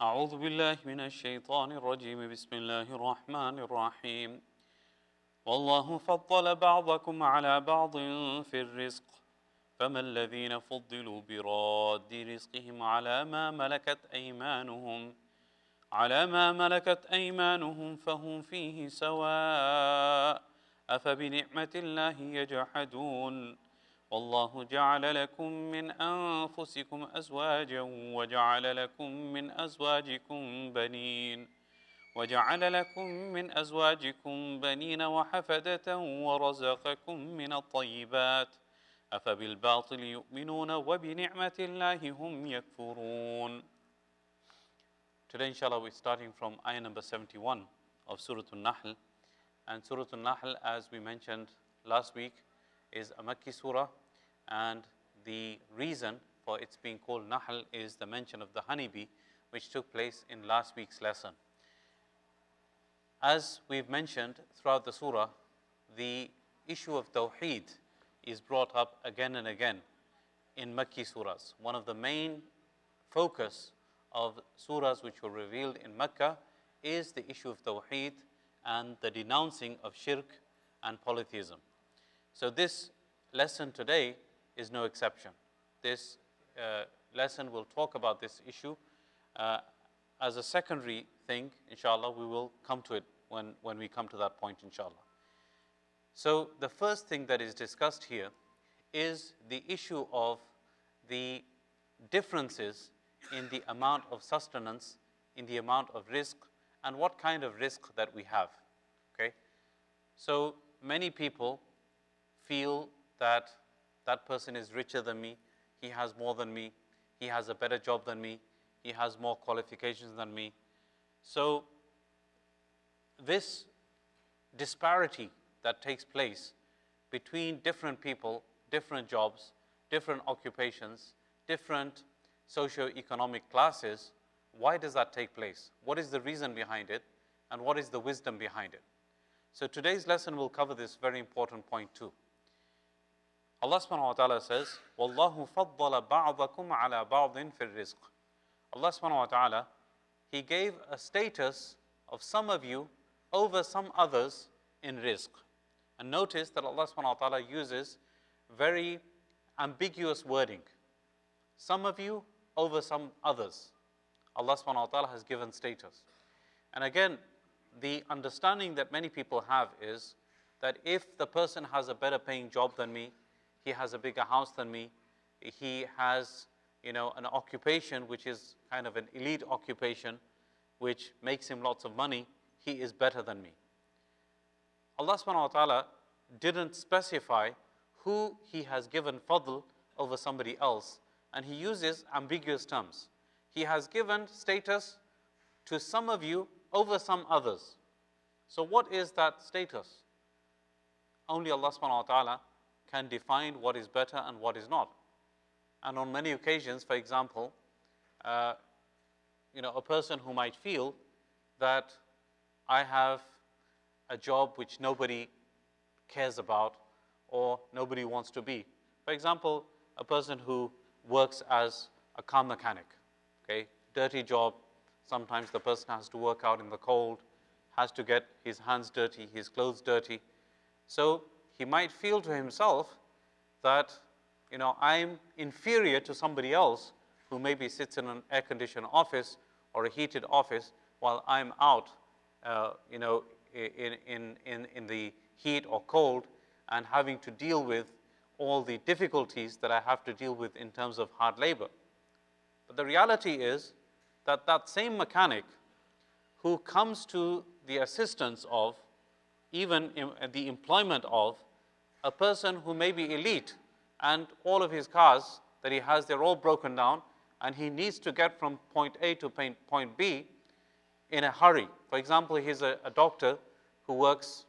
أعوذ بالله من الشيطان الرجيم بسم الله الرحمن الرحيم والله فضل بعضكم على بعض في الرزق فما الذين فضلوا براد رزقهم على ما ملكت أيمانهم فهم فيه سواء أفبنعمة الله يجحدون والله جعل لكم من أنفسكم أزواجا وجعل لكم من أزواجكم بنين وحفدة ورزقكم من الطيبات أفبالباطل يؤمنون وبنعمة الله هم يكفرون. Today, inshallah, we're starting from ayah number 71 of Surah An-Nahl. And Surah An-Nahl, as we mentioned last week, is a Makki surah. And the reason for its being called Nahl is the mention of the honeybee, which took place in last week's lesson. As we've mentioned throughout the surah, the issue of Tawheed is brought up again and again in Makki surahs. One of the main focus of surahs which were revealed in Mecca is the issue of Tawheed and the denouncing of shirk and polytheism. So this lesson today is no exception. This lesson will talk about this issue as a secondary thing. Inshallah, we will come to it when we come to that point, inshallah. So the first thing that is discussed here is the issue of the differences in the amount of sustenance, in the amount of risk, and what kind of risk that we have. Okay? So many people feel that that person is richer than me, he has more than me, he has a better job than me, he has more qualifications than me. So this disparity that takes place between different people, different jobs, different occupations, different socio-economic classes, why does that take place? What is the reason behind it? And what is the wisdom behind it? So today's lesson will cover this very important point too. Allah subhanahu wa ta'ala says, وَاللَّهُ فَضَّلَ بَعْضَكُمْ عَلَى بَعْضٍ فِي الرِّزْقِ. Allah subhanahu wa ta'ala, He gave a status of some of you over some others in rizq. And notice that Allah subhanahu wa ta'ala uses very ambiguous wording. Some of you over some others. Allah subhanahu wa ta'ala has given status. And again, the understanding that many people have is that if the person has a better paying job than me, he has a bigger house than me, he has, an occupation which is kind of an elite occupation, which makes him lots of money, he is better than me. Allah subhanahu wa ta'ala didn't specify who He has given fadl over somebody else, and He uses ambiguous terms. He has given status to some of you over some others. So what is that status? Only Allah subhanahu wa ta'ala can define what is better and what is not. And on many occasions, for example, a person who might feel that I have a job which nobody cares about or nobody wants to be. For example, a person who works as a car mechanic, okay, dirty job. Sometimes the person has to work out in the cold, has to get his hands dirty, his clothes dirty. So he might feel to himself that, I'm inferior to somebody else who maybe sits in an air-conditioned office or a heated office while I'm out, in the heat or cold and having to deal with all the difficulties that I have to deal with in terms of hard labor. But the reality is that that same mechanic who comes to the assistance of, even the employment of, a person who may be elite and all of his cars that he has, they're all broken down and he needs to get from point A to point B in a hurry. For example, he's a doctor who works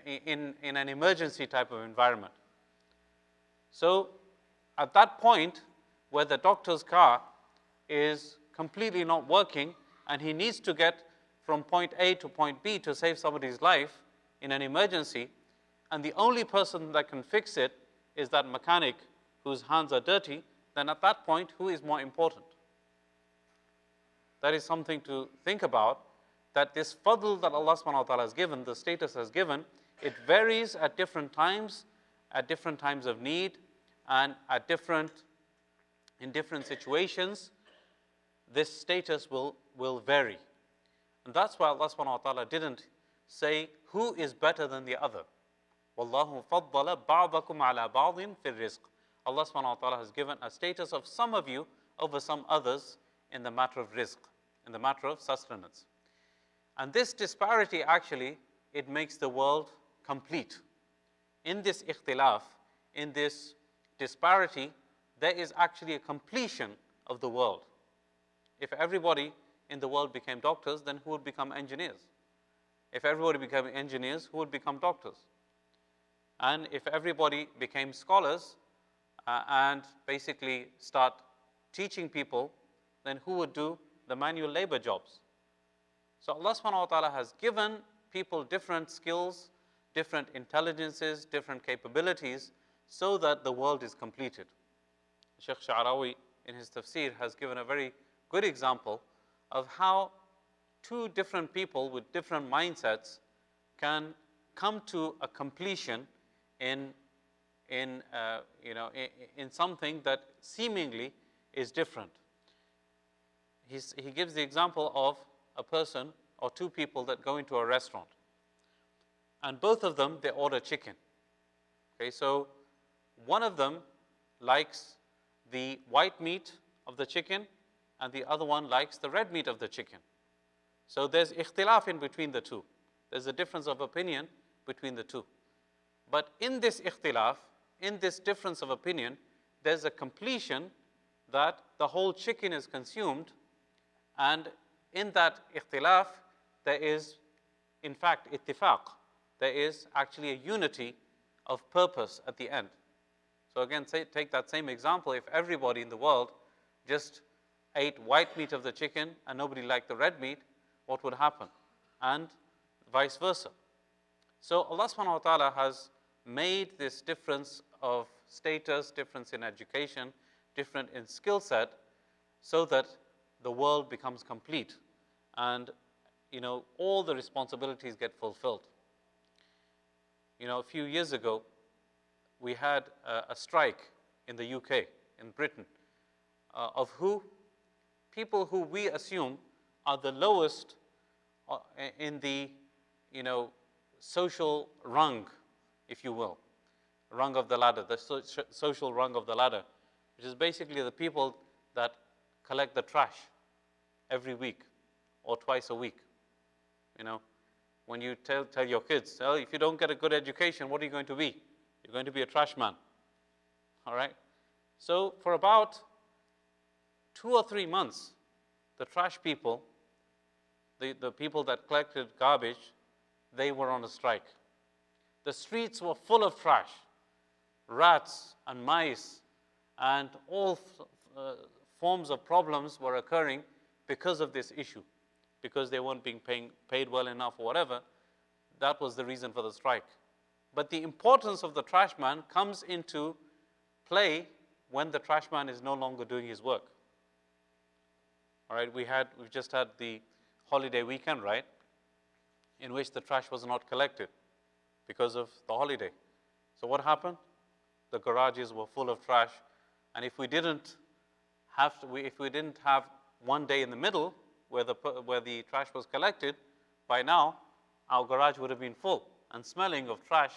in an emergency type of environment. So at that point where the doctor's car is completely not working and he needs to get from point A to point B to save somebody's life in an emergency, and the only person that can fix it is that mechanic whose hands are dirty, then at that point, who is more important? that is something to think about, that this fadl that Allah subhanahu wa ta'ala has given, the status has given, it varies at different times of need, and in different situations, this status will vary. And that's why Allah subhanahu wa ta'ala didn't say who is better than the other. وَاللَّهُ فَضَّلَ بَعْضَكُمْ عَلَى بَعْضٍ فِي الرِّزْقِ. Allah subhanahu wa ta'ala has given a status of some of you over some others in the matter of rizq, in the matter of sustenance. And this disparity actually, it makes the world complete. In this ikhtilaf, in this disparity, there is actually a completion of the world. If everybody in the world became doctors, then who would become engineers? If everybody became engineers, who would become doctors? And if everybody became scholars and basically start teaching people, then who would do the manual labor jobs? So Allah subhanahu wa ta'ala has given people different skills, different intelligences, different capabilities, so that the world is completed. Sheikh Sha'arawi in his tafsir has given a very good example of how two different people with different mindsets can come to a completion in something that seemingly is different. He gives the example of a person or two people that go into a restaurant, and both of them, they order chicken. Okay, so one of them likes the white meat of the chicken, and the other one likes the red meat of the chicken. So there's ikhtilaf in between the two. There's a difference of opinion between the two. But in this ikhtilaf, in this difference of opinion, there's a completion that the whole chicken is consumed, and in that ikhtilaf, there is, in fact, ittifaq. There is actually a unity of purpose at the end. So again, take that same example. If everybody in the world just ate white meat of the chicken and nobody liked the red meat, what would happen? And vice versa. So Allah subhanahu wa ta'ala has made this difference of status, difference in education, different in skill set, so that the world becomes complete and all the responsibilities get fulfilled. A few years ago, we had a strike in the UK, in Britain, of people who we assume are the lowest in the social rung, if you will, rung of the ladder, the social rung of the ladder, which is basically the people that collect the trash every week or twice a week. When you tell your kids, if you don't get a good education, what are you going to be? You're going to be a trash man. All right? So for about 2 or 3 months, the trash people, the people that collected garbage, they were on a strike. The streets were full of trash, rats and mice, and all forms of problems were occurring because of this issue, because they weren't being paid well enough or whatever. That was the reason for the strike. But the importance of the trash man comes into play when the trash man is no longer doing his work. All right, we've just had the holiday weekend, right, in which the trash was not collected because of the holiday. So what happened? The garages were full of trash, and if we didn't have one day in the middle where the trash was collected, by now our garage would have been full and smelling of trash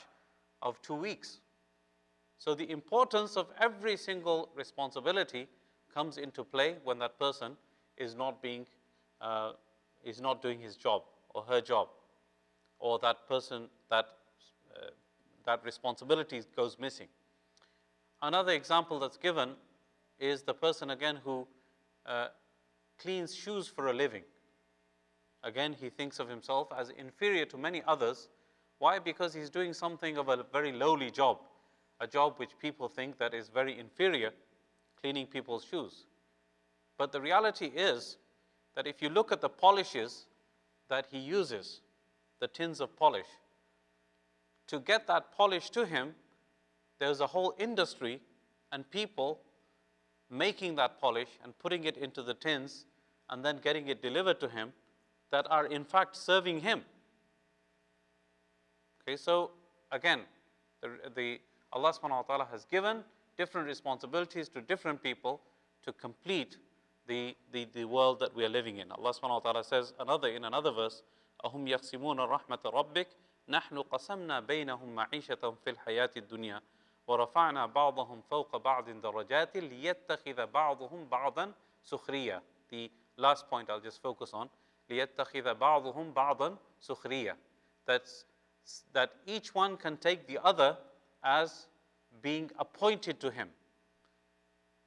of 2 weeks. So the importance of every single responsibility comes into play when that person is not doing his job or her job, or that person that responsibility goes missing. Another example that's given is the person again who cleans shoes for a living. Again, he thinks of himself as inferior to many others. Why? Because he's doing something of a very lowly job, a job which people think that is very inferior, cleaning people's shoes. But the reality is that if you look at the polishes that he uses, the tins of polish, to get that polish to him, there's a whole industry and people making that polish and putting it into the tins and then getting it delivered to him that are in fact serving him. Okay, so again, Allah subhanahu wa ta'ala has given different responsibilities to different people to complete the world that we are living in. Allah subhanahu wa ta'ala says in another verse, أَهُمْ يَقْسِمُونَ رَحْمَةَ رَبِّكَ نَحْنُ قَسَمْنَا بَيْنَهُمْ مَعِيشَةً فِي الْحَيَاةِ الدُّنْيَا وَرَفَعْنَا بَعْضَهُمْ فَوْقَ بَعْضٍ دَرَجَاتٍ لِيَتَّخِذَ بَعْضُهُم بَعْضًا سُخْرِيًّا. The last point I'll just focus on. لِيَتَّخِذَ بَعْضُهُم بَعْضًا سُخْرِيًّا. That each one can take the other as being appointed to him.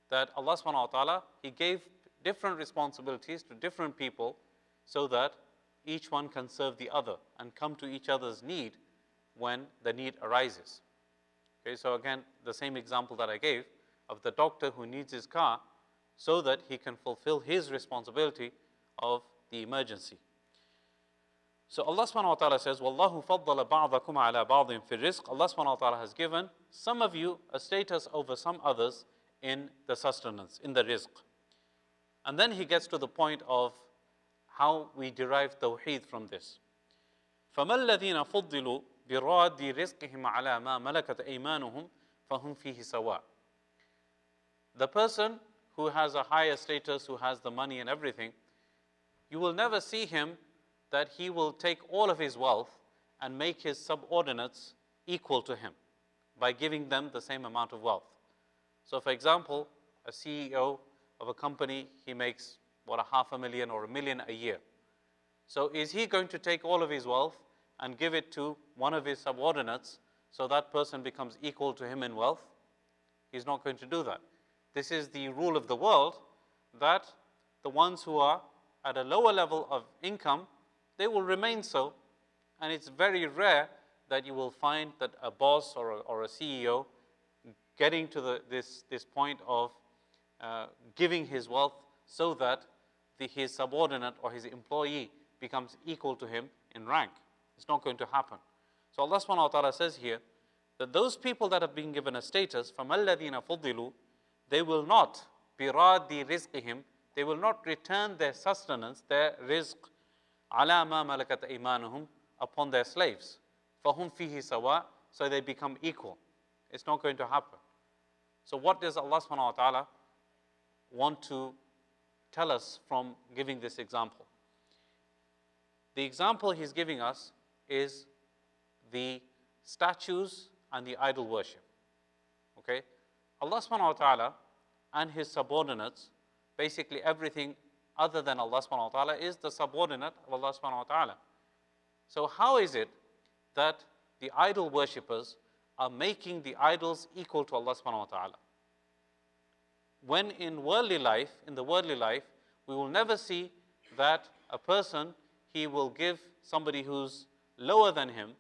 That Allah subhanahu wa ta'ala, He gave different responsibilities to different people so that each one can serve the other and come to each other's need when the need arises. Okay, so again, the same example that I gave of the doctor who needs his car so that he can fulfill his responsibility of the emergency. So Allah subhanahu wa ta'ala says, وَاللَّهُ فَضَّلَ بَعْضَكُمْ عَلَى بَعْضٍ فِي الرِّزْقِ. Allah subhanahu wa ta'ala has given some of you a status over some others in the sustenance, in the rizq. And then he gets to the point of how we derive tawheed from this. فَمَا الَّذِينَ فُضِّلُوا بِرَادِّ رِزْقِهِمْ عَلَى مَا مَلَكَتْ أَيْمَانُهُمْ فَهُمْ فِيهِ سَوَاءٌ. The person who has a higher status, who has the money and everything, you will never see him that he will take all of his wealth and make his subordinates equal to him by giving them the same amount of wealth. So for example, a CEO of a company, he makes $500,000 or $1 million a year. So is he going to take all of his wealth and give it to one of his subordinates so that person becomes equal to him in wealth? He's not going to do that. This is the rule of the world, that the ones who are at a lower level of income, they will remain so, and it's very rare that you will find that a boss or a CEO getting to this point of giving his wealth so that his subordinate or his employee becomes equal to him in rank. It's not going to happen. So Allah subhanahu wa ta'ala says here that those people that have been given a status, فَمَا الَّذِينَ فُضِّلُوا, they will not بِرَادِّ رِزْقِهِمْ, they will not return their sustenance, their rizq, عَلَى مَا مَلَكَتْ أَيْمَانُهُمْ, upon their slaves. فَهُمْ فِيهِ سَوَاءٌ, so they become equal. It's not going to happen. So what does Allah subhanahu wa ta'ala want to tell us from giving this example? The example He's giving us is the statues and the idol worship. Okay? Allah subhanahu wa ta'ala and His subordinates, basically everything other than Allah subhanahu wa ta'ala is the subordinate of Allah subhanahu wa ta'ala. So how is it that the idol worshippers are making the idols equal to Allah subhanahu wa ta'ala? When in the worldly life, we will never see that a person, he will give somebody who's lower than him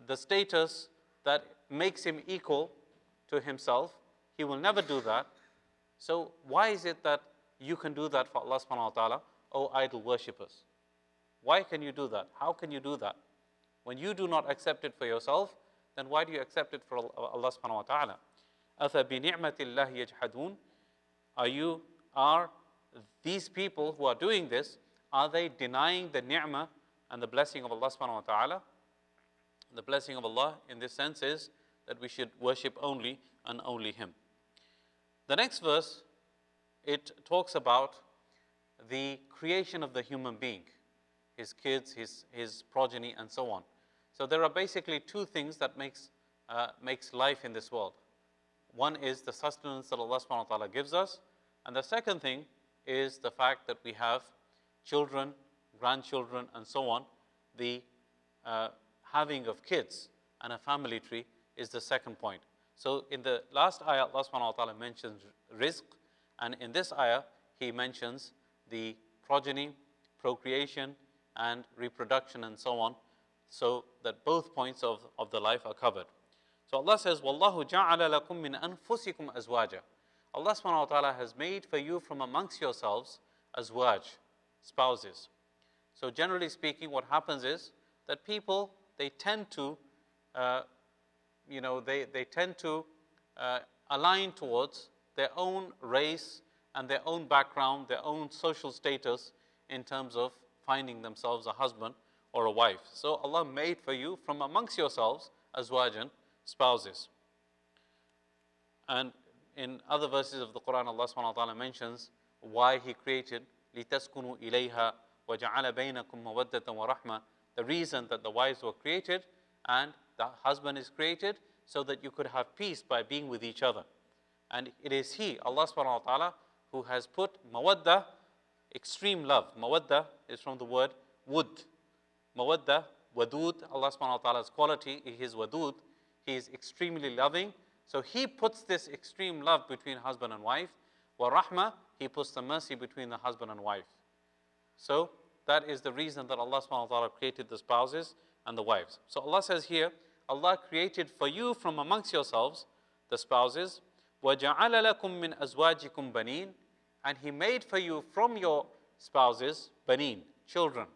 the status that makes him equal to himself. He will never do that. So why is it that you can do that for Allah subhanahu wa ta'ala, O idol worshippers? Why can you do that? How can you do that? When you do not accept it for yourself, then why do you accept it for Allah subhanahu wa ta'ala? أَفَبِنِعْمَةِ اللَّهِ يَجْحَدُونَ. Are these people who are doing this, are they denying the ni'mah and the blessing of Allah subhanahu wa ta'ala? The blessing of Allah in this sense is that we should worship only and only Him. The next verse, it talks about the creation of the human being, his kids, his progeny, and so on. So there are basically two things that makes life in this world. One is the sustenance that Allah subhanahu wa ta'ala gives us, and the second thing is the fact that we have children, grandchildren, and so on. The having of kids and a family tree is the second point. So in the last ayah, Allah subhanahu wa ta'ala mentions rizq, and in this ayah, He mentions the progeny, procreation, and reproduction, and so on, so that both points of the life are covered. So Allah says, وَاللَّهُ جَعَلَ لَكُم مِّنْ أَنفُسِكُمْ أَزْوَاجًا. Allah subhanahu wa ta'ala has made for you from amongst yourselves azwaj, spouses. So generally speaking, what happens is that people, they tend to, they tend to align towards their own race, and their own background, their own social status in terms of finding themselves a husband or a wife. So Allah made for you from amongst yourselves azwajan, spouses. And in other verses of the Quran, Allah subhanahu wa ta'ala mentions why He created لِتَسْكُنُوا إِلَيْهَا وَجَعَلَ بَيْنَكُمْ مَوَدَّةً وَرَحْمَةً. The reason that the wives were created and the husband is created so that you could have peace by being with each other. And it is He, Allah subhanahu wa ta'ala, who has put mawadda, extreme love. Mawadda is from the word wood. Mawadda, wadud, Allah subhanahu wa ta'ala's quality, He is wadud, He is extremely loving. So He puts this extreme love between husband and wife. Wa rahmah, He puts the mercy between the husband and wife. So that is the reason that Allah subhanahu wa ta'ala created the spouses and the wives. So Allah says here, Allah created for you from amongst yourselves the spouses. وَجَعَلَ لَكُم مِّنْ أَزْوَاجِكُم بَنِينَ. And He made for you from your spouses, banin, children.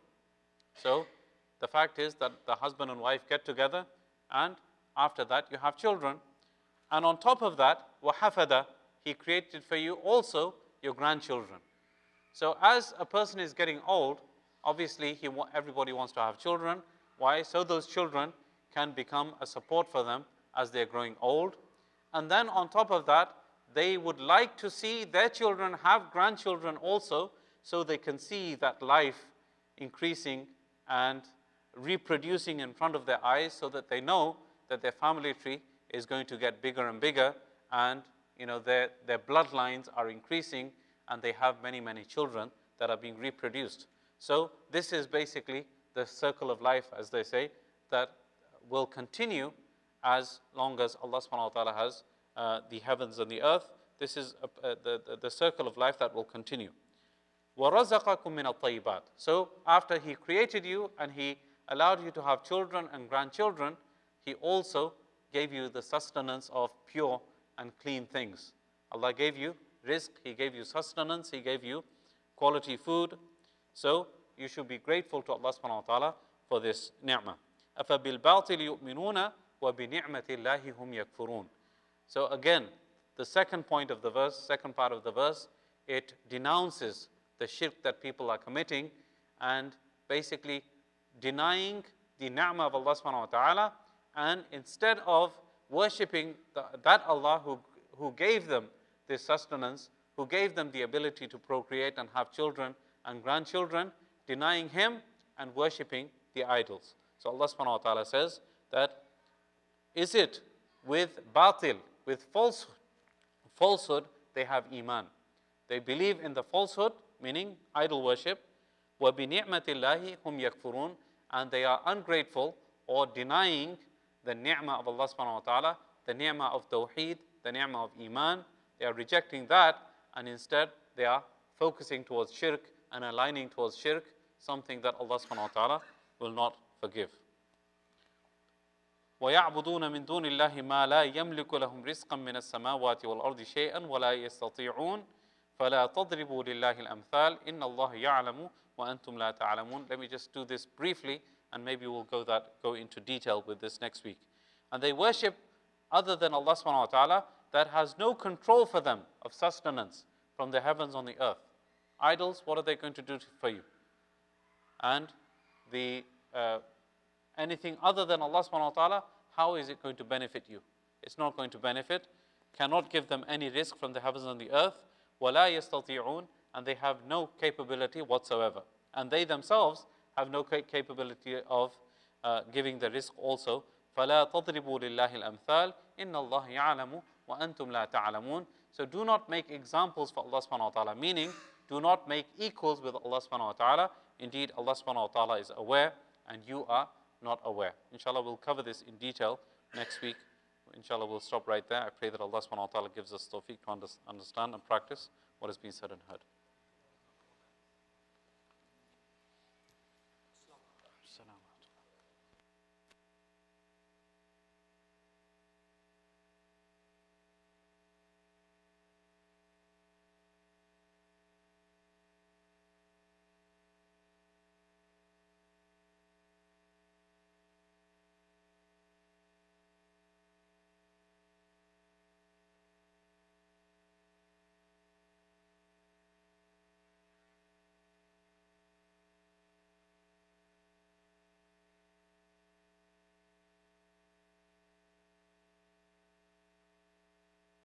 So the fact is that the husband and wife get together, and after that you have children. And on top of that, وَحَفَدَ, He created for you also your grandchildren. So as a person is getting old, obviously everybody wants to have children. Why? So those children can become a support for them as they're growing old. And then on top of that, they would like to see their children have grandchildren also, so they can see that life increasing and reproducing in front of their eyes, so that they know that their family tree is going to get bigger and bigger, and their bloodlines are increasing, and they have many, many children that are being reproduced. So this is basically the circle of life, as they say, that will continue as long as Allah subhanahu wa ta'ala has the heavens and the earth. This is the circle of life that will continue. وَرَزَقَكُم مِّنَ الطَّيِّبَاتِ. So after He created you and He allowed you to have children and grandchildren, He also gave you the sustenance of pure and clean things. Allah gave you rizq, He gave you sustenance, He gave you quality food. So you should be grateful to Allah subhanahu wa ta'ala for this ni'mah. أَفَبِالْبَاطِلِ يُؤْمِنُونَ وَبِنِعْمَةِ اللَّهِ هُمْ يَكْفُرُونَ. So again, the second point of the verse, second part of the verse, it denounces the shirk that people are committing and basically denying the ni'mah of Allah subhanahu wa ta'ala, and instead of worshipping that Allah who gave them this sustenance, who gave them the ability to procreate and have children and grandchildren, denying Him and worshipping the idols. So Allah subhanahu wa ta'ala says that, is it with batil, with falsehood, they have iman. They believe in the falsehood, meaning idol worship. وَبِنِعْمَةِ اللَّهِ هُمْ يَكْفُرُونَ. And they are ungrateful or denying the ni'mah of Allah subhanahu wa ta'ala, the ni'mah of tawheed, the ni'mah of iman. They are rejecting that, and instead they are focusing towards shirk and aligning towards shirk, something that Allah subhanahu wa ta'ala will not forgive. وَيَعْبُدُونَ مِن دُونِ اللَّهِ مَا لَا يَمْلِكُ لَهُمْ رِزْقًا مِنَ السَّمَاوَاتِ وَالْأَرْضِ شَيْئًا وَلَا يَسْتَطِيعُونَ فَلَا تَضْرِبُوا لِلَّهِ الْأَمْثَالِ إِنَّ اللَّهَ يَعْلَمُ وَأَنْتُمْ لَا تَعْلَمُونَ. Let me just do this briefly, and maybe we'll go into detail with this next week. And they worship other than Allah subhanahu wa ta'ala that has no control for them of sustenance from the heavens on the earth. Idols, what are they going to do for you? And the anything other than Allah subhanahu wa ta'ala, how is it going to benefit you? It's not going to benefit, cannot give them any risk from the heavens and the earth. وَلَا يَسْتَطِيعُونَ. And they have no capability whatsoever. And they themselves have no capability of giving the risk also. فَلَا تَضْرِبُوا لِلَّهِ الْأَمْثَالِ إِنَّ اللَّهَ يَعْلَمُ وَأَنْتُمْ لَا تَعْلَمُونَ. So do not make examples for Allah subhanahu wa ta'ala, meaning do not make equals with Allah subhanahu wa ta'ala. Indeed, Allah subhanahu wa ta'ala is aware and you are not aware. Inshallah, we'll cover this in detail next week. Inshallah, we'll stop right there. I pray that Allah subhanahu wa ta'ala gives us tawfiq to understand and practice what has been said and heard.